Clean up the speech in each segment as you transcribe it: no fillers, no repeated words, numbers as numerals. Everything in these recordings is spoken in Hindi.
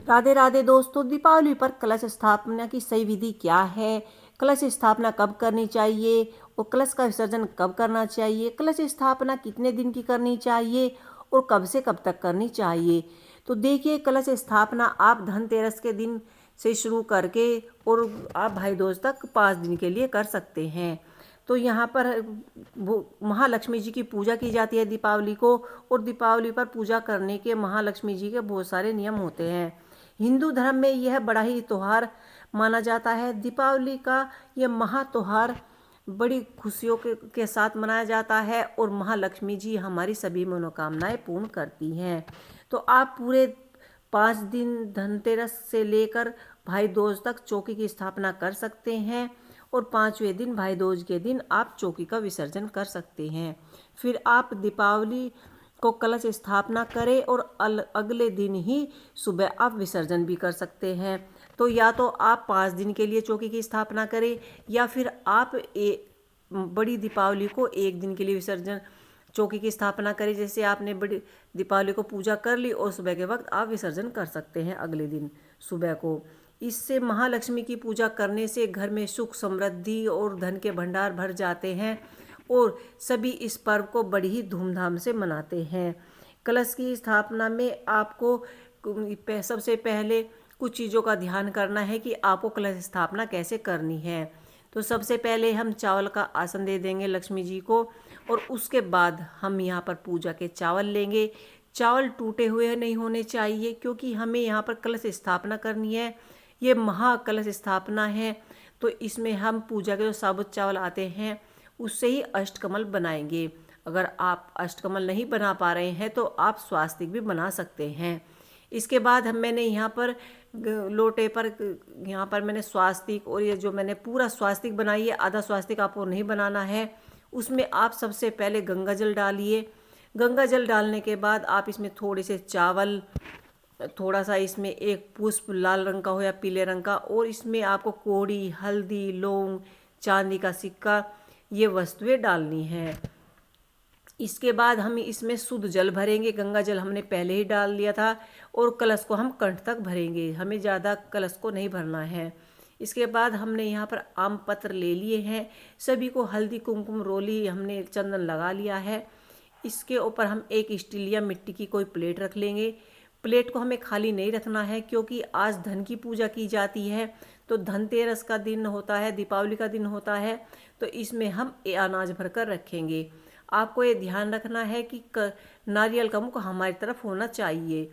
राधे राधे दोस्तों, दीपावली पर कलश स्थापना की सही विधि क्या है? कलश स्थापना कब करनी चाहिए और कलश का विसर्जन कब करना चाहिए? कलश स्थापना कितने दिन की करनी चाहिए और कब से कब तक करनी चाहिए? तो देखिए, कलश स्थापना आप धनतेरस के दिन से शुरू करके और आप भाई दूज तक 5 दिन के लिए कर सकते हैं। तो यहाँ पर वो महालक्ष्मी जी की पूजा की जाती है दीपावली को, और दीपावली पर पूजा करने के महालक्ष्मी जी के बहुत सारे नियम होते हैं। हिंदू धर्म में यह बड़ा ही त्यौहार माना जाता है। दीपावली का यह महा त्यौहार बड़ी खुशियों के साथ मनाया जाता है और महालक्ष्मी जी हमारी सभी मनोकामनाएं पूर्ण करती हैं। तो आप पूरे 5 दिन धनतेरस से लेकर भाई दूज तक चौकी की स्थापना कर सकते हैं और 5वें दिन भाई दूज के दिन आप चौकी का विसर्जन कर सकते हैं। फिर आप दीपावली को कलश स्थापना करें और अगले दिन ही सुबह आप विसर्जन भी कर सकते हैं। तो या तो आप 5 दिन के लिए चौकी की स्थापना करें या फिर आप बड़ी दीपावली को 1 दिन के लिए विसर्जन चौकी की स्थापना करें। जैसे आपने बड़ी दीपावली को पूजा कर ली और सुबह के वक्त आप विसर्जन कर सकते हैं अगले दिन सुबह को। इससे महालक्ष्मी की पूजा करने से घर में सुख समृद्धि और धन के भंडार भर जाते हैं और सभी इस पर्व को बड़ी ही धूमधाम से मनाते हैं। कलश की स्थापना में आपको सबसे पहले कुछ चीज़ों का ध्यान करना है कि आपको कलश स्थापना कैसे करनी है। तो सबसे पहले हम चावल का आसन दे देंगे लक्ष्मी जी को और उसके बाद हम यहाँ पर पूजा के चावल लेंगे। चावल टूटे हुए नहीं होने चाहिए क्योंकि हमें यहाँ पर कलश स्थापना करनी है। ये महाकलश स्थापना है, तो इसमें हम पूजा के जो साबुत चावल आते हैं उससे ही अष्टकमल बनाएंगे। अगर आप अष्टकमल नहीं बना पा रहे हैं तो आप स्वास्तिक भी बना सकते हैं। इसके बाद मैंने यहाँ पर लोटे पर यहाँ पर मैंने स्वास्तिक, और ये जो मैंने पूरा स्वास्तिक बनाई है, आधा स्वास्तिक आपको नहीं बनाना है। उसमें आप सबसे पहले गंगा जल डालिए। गंगा जल डालने के बाद आप इसमें थोड़े से चावल, थोड़ा सा इसमें एक पुष्प लाल रंग का हो या पीले रंग का, और इसमें आपको कोड़ी, हल्दी, लौंग, चांदी का सिक्का, ये वस्तुएं डालनी है। इसके बाद हम इसमें शुद्ध जल भरेंगे। गंगा जल हमने पहले ही डाल लिया था और कलश को हम कंठ तक भरेंगे, हमें ज़्यादा कलश को नहीं भरना है। इसके बाद हमने यहाँ पर आम पत्र ले लिए हैं, सभी को हल्दी कुमकुम रोली हमने चंदन लगा लिया है। इसके ऊपर हम एक स्टील या मिट्टी की कोई प्लेट रख लेंगे। प्लेट को हमें खाली नहीं रखना है क्योंकि आज धन की पूजा की जाती है। तो धनतेरस का दिन होता है, दीपावली का दिन होता है, तो इसमें हम अनाज भरकर रखेंगे। आपको ये ध्यान रखना है कि नारियल का मुख हमारी तरफ होना चाहिए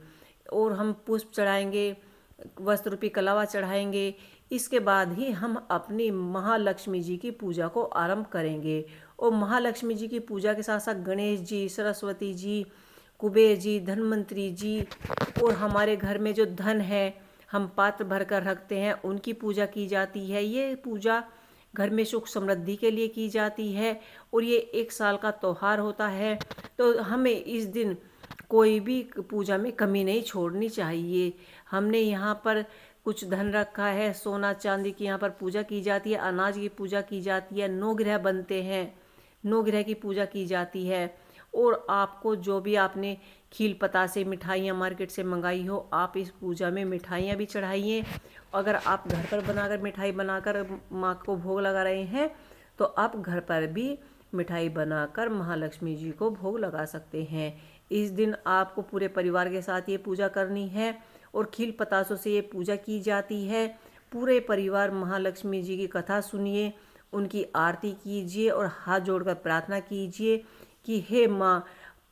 और हम पुष्प चढ़ाएंगे, वस्त्र रूपी कलावा चढ़ाएंगे। इसके बाद ही हम अपनी महालक्ष्मी जी की पूजा को आरंभ करेंगे। और महालक्ष्मी जी की पूजा के साथ साथ गणेश जी, सरस्वती जी, कुबेर जी, धनवंतरी जी और हमारे घर में जो धन है हम पात्र भर कर रखते हैं उनकी पूजा की जाती है। ये पूजा घर में सुख समृद्धि के लिए की जाती है और ये 1 साल का त्यौहार होता है। तो हमें इस दिन कोई भी पूजा में कमी नहीं छोड़नी चाहिए। हमने यहाँ पर कुछ धन रखा है, सोना चांदी की यहाँ पर पूजा की जाती है, अनाज की पूजा की जाती है, 9 ग्रह बनते हैं, 9 ग्रह की पूजा की जाती है। और आपको जो भी आपने खील पतासे मिठाइयाँ मार्केट से मंगाई हो, आप इस पूजा में मिठाइयाँ भी चढ़ाइए। अगर आप घर पर बनाकर मिठाई बनाकर माँ को भोग लगा रहे हैं तो आप घर पर भी मिठाई बनाकर महालक्ष्मी जी को भोग लगा सकते हैं। इस दिन आपको पूरे परिवार के साथ ये पूजा करनी है और खील पतासों से ये पूजा की जाती है। पूरे परिवार महालक्ष्मी जी की कथा सुनिए, उनकी आरती कीजिए और हाथ जोड़कर प्रार्थना कीजिए कि हे माँ,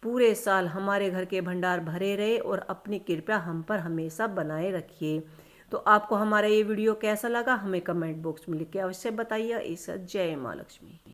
पूरे साल हमारे घर के भंडार भरे रहे और अपनी कृपा हम पर हमेशा बनाए रखिए। तो आपको हमारा ये वीडियो कैसा लगा हमें कमेंट बॉक्स में लिख के अवश्य बताइए। इस जय माँ लक्ष्मी।